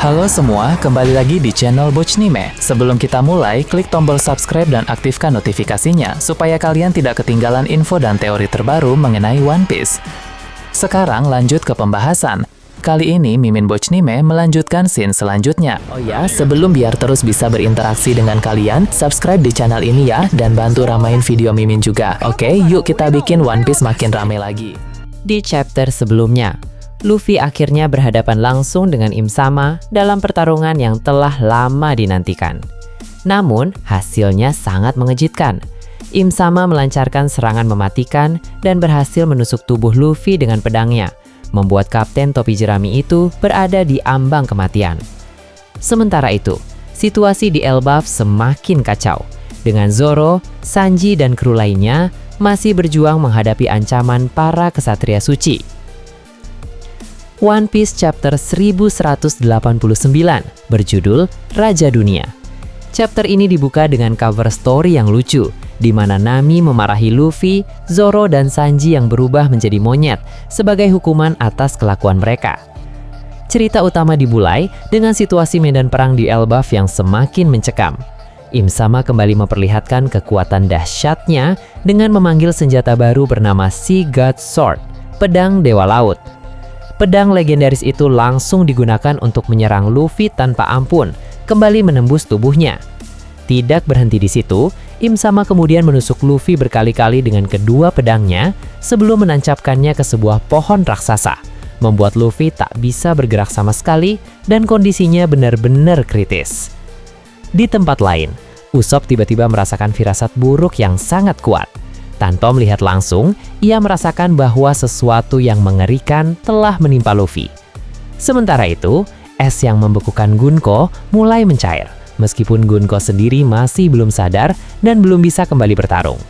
Halo semua, kembali lagi di channel Bochnime. Sebelum kita mulai, klik tombol subscribe dan aktifkan notifikasinya supaya kalian tidak ketinggalan info dan teori terbaru mengenai One Piece. Sekarang lanjut ke pembahasan. Kali ini Mimin Bochnime melanjutkan scene selanjutnya. Oh ya, sebelum biar terus bisa berinteraksi dengan kalian, subscribe di channel ini ya, dan bantu ramain video Mimin juga. Oke, yuk kita bikin One Piece makin rame lagi. Di chapter sebelumnya, Luffy akhirnya berhadapan langsung dengan Im Sama dalam pertarungan yang telah lama dinantikan. Namun, hasilnya sangat mengejutkan. Im Sama melancarkan serangan mematikan dan berhasil menusuk tubuh Luffy dengan pedangnya, membuat Kapten Topi Jerami itu berada di ambang kematian. Sementara itu, situasi di Elbaf semakin kacau, dengan Zoro, Sanji, dan kru lainnya masih berjuang menghadapi ancaman para kesatria suci. One Piece Chapter 1189 berjudul Raja Dunia. Chapter ini dibuka dengan cover story yang lucu, di mana Nami memarahi Luffy, Zoro, dan Sanji yang berubah menjadi monyet sebagai hukuman atas kelakuan mereka. Cerita utama dimulai dengan situasi medan perang di Elbaf yang semakin mencekam. Im Sama kembali memperlihatkan kekuatan dahsyatnya dengan memanggil senjata baru bernama Sea God Sword, pedang Dewa Laut. Pedang legendaris itu langsung digunakan untuk menyerang Luffy tanpa ampun, kembali menembus tubuhnya. Tidak berhenti di situ, Im Sama kemudian menusuk Luffy berkali-kali dengan kedua pedangnya sebelum menancapkannya ke sebuah pohon raksasa, membuat Luffy tak bisa bergerak sama sekali dan kondisinya benar-benar kritis. Di tempat lain, Usopp tiba-tiba merasakan firasat buruk yang sangat kuat. Tanpa melihat langsung, ia merasakan bahwa sesuatu yang mengerikan telah menimpa Luffy. Sementara itu, es yang membekukan Gunko mulai mencair, meskipun Gunko sendiri masih belum sadar dan belum bisa kembali bertarung.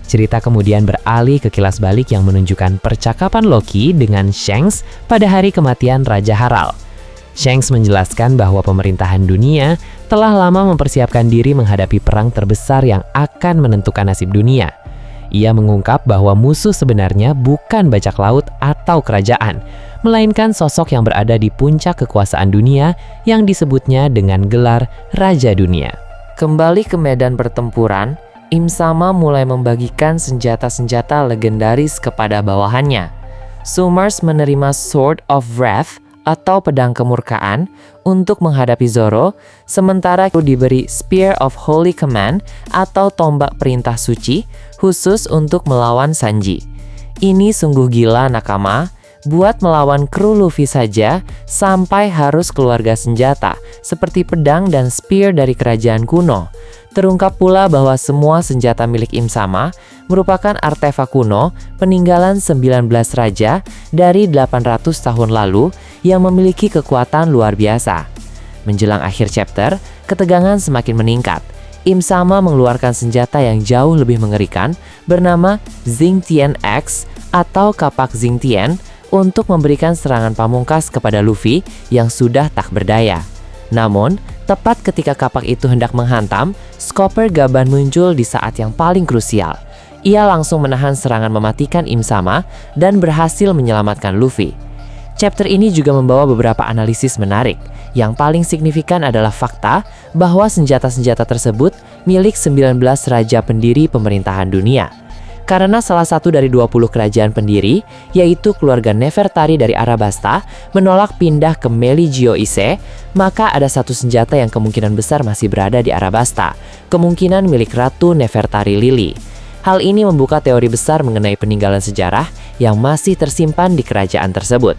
Cerita kemudian beralih ke kilas balik yang menunjukkan percakapan Loki dengan Shanks pada hari kematian Raja Harald. Shanks menjelaskan bahwa pemerintahan dunia telah lama mempersiapkan diri menghadapi perang terbesar yang akan menentukan nasib dunia. Ia mengungkap bahwa musuh sebenarnya bukan bajak laut atau kerajaan, melainkan sosok yang berada di puncak kekuasaan dunia yang disebutnya dengan gelar Raja Dunia. Kembali ke medan pertempuran, Im Sama mulai membagikan senjata-senjata legendaris kepada bawahannya. Summers menerima Sword of Wrath atau pedang kemurkaan untuk menghadapi Zoro, sementara itu diberi Spear of Holy Command atau tombak perintah suci khusus untuk melawan Sanji. Ini sungguh gila nakama, buat melawan kru Luffy saja sampai harus keluarga senjata seperti pedang dan spear dari kerajaan kuno. Terungkap pula bahwa semua senjata milik Im Sama merupakan artefak kuno peninggalan 19 raja dari 800 tahun lalu yang memiliki kekuatan luar biasa. Menjelang akhir chapter, ketegangan semakin meningkat. Im Sama mengeluarkan senjata yang jauh lebih mengerikan bernama Xingtian X atau kapak Xingtian untuk memberikan serangan pamungkas kepada Luffy yang sudah tak berdaya. Namun, tepat ketika kapak itu hendak menghantam, Chopper Gaban muncul di saat yang paling krusial. Ia langsung menahan serangan mematikan Im Sama dan berhasil menyelamatkan Luffy. Chapter ini juga membawa beberapa analisis menarik. Yang paling signifikan adalah fakta bahwa senjata-senjata tersebut milik 19 raja pendiri pemerintahan dunia. Karena salah satu dari 20 kerajaan pendiri, yaitu keluarga Nefertari dari Arabasta, menolak pindah ke Meligio Ise, maka ada satu senjata yang kemungkinan besar masih berada di Arabasta, kemungkinan milik Ratu Nefertari Lily. Hal ini membuka teori besar mengenai peninggalan sejarah yang masih tersimpan di kerajaan tersebut.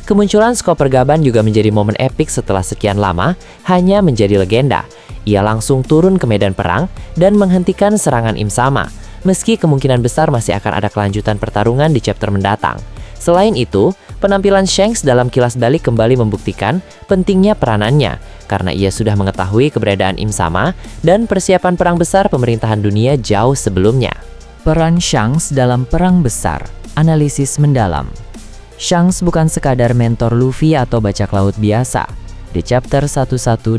Kemunculan Chopper Gaban juga menjadi momen epik setelah sekian lama hanya menjadi legenda. Ia langsung turun ke medan perang dan menghentikan serangan Im Sama, meski kemungkinan besar masih akan ada kelanjutan pertarungan di chapter mendatang. Selain itu, penampilan Shanks dalam kilas balik kembali membuktikan pentingnya peranannya, karena ia sudah mengetahui keberadaan Im Sama dan persiapan perang besar pemerintahan dunia jauh sebelumnya. Peran Shanks dalam perang besar, analisis mendalam. Shanks bukan sekadar mentor Luffy atau bajak laut biasa. Di chapter 1189,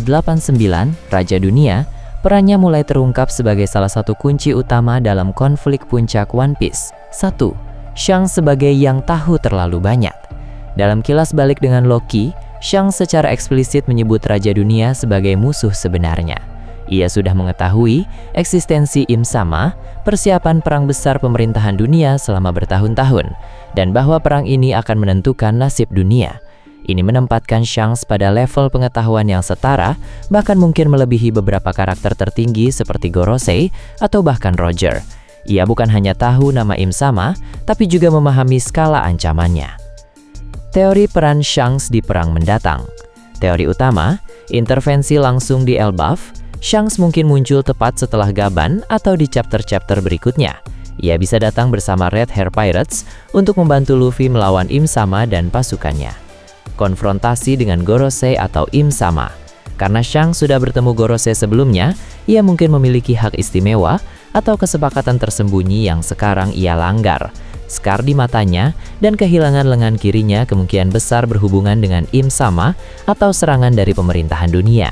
Raja Dunia, perannya mulai terungkap sebagai salah satu kunci utama dalam konflik puncak One Piece. 1. Shanks sebagai yang tahu terlalu banyak. Dalam kilas balik dengan Loki, Shanks secara eksplisit menyebut Raja Dunia sebagai musuh sebenarnya. Ia sudah mengetahui eksistensi Im Sama, persiapan perang besar pemerintahan dunia selama bertahun-tahun, dan bahwa perang ini akan menentukan nasib dunia. Ini menempatkan Shanks pada level pengetahuan yang setara, bahkan mungkin melebihi beberapa karakter tertinggi seperti Gorosei atau bahkan Roger. Ia bukan hanya tahu nama Im Sama, tapi juga memahami skala ancamannya. Teori peran Shanks di perang mendatang. Teori utama, intervensi langsung di Elbaf. Shanks mungkin muncul tepat setelah Gaban atau di chapter-chapter berikutnya. Ia bisa datang bersama Red Hair Pirates untuk membantu Luffy melawan Im Sama dan pasukannya. Konfrontasi dengan Gorosei atau Im Sama. Karena Shanks sudah bertemu Gorosei sebelumnya, ia mungkin memiliki hak istimewa atau kesepakatan tersembunyi yang sekarang ia langgar. Skar di matanya dan kehilangan lengan kirinya kemungkinan besar berhubungan dengan Im Sama atau serangan dari pemerintahan dunia.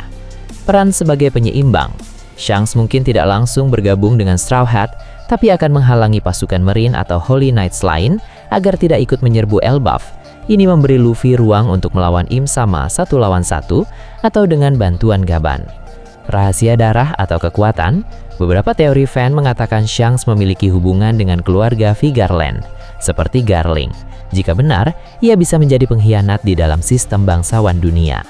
Peran sebagai penyeimbang. Shanks mungkin tidak langsung bergabung dengan Straw Hat, tapi akan menghalangi pasukan Marine atau Holy Knights lain agar tidak ikut menyerbu Elbaf. Ini memberi Luffy ruang untuk melawan Im Sama 1 lawan 1 atau dengan bantuan Gaban. Rahasia darah atau kekuatan. Beberapa teori fan mengatakan Shanks memiliki hubungan dengan keluarga Vigarland, seperti Garling. Jika benar, ia bisa menjadi pengkhianat di dalam sistem bangsawan dunia.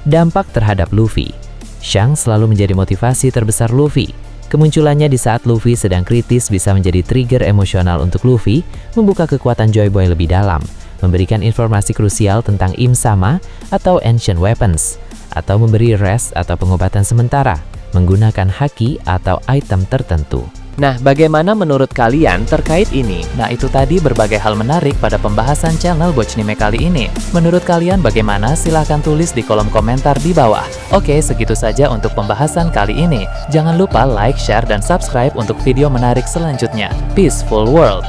Dampak terhadap Luffy. Shanks selalu menjadi motivasi terbesar Luffy. Kemunculannya di saat Luffy sedang kritis bisa menjadi trigger emosional untuk Luffy, membuka kekuatan Joy Boy lebih dalam, memberikan informasi krusial tentang Im Sama atau Ancient Weapons, atau memberi rest atau pengobatan sementara, menggunakan haki atau item tertentu. Nah, bagaimana menurut kalian terkait ini? Nah, itu tadi berbagai hal menarik pada pembahasan channel Bochnime kali ini. Menurut kalian bagaimana? Silahkan tulis di kolom komentar di bawah. Oke, segitu saja untuk pembahasan kali ini. Jangan lupa like, share, dan subscribe untuk video menarik selanjutnya. Peaceful World!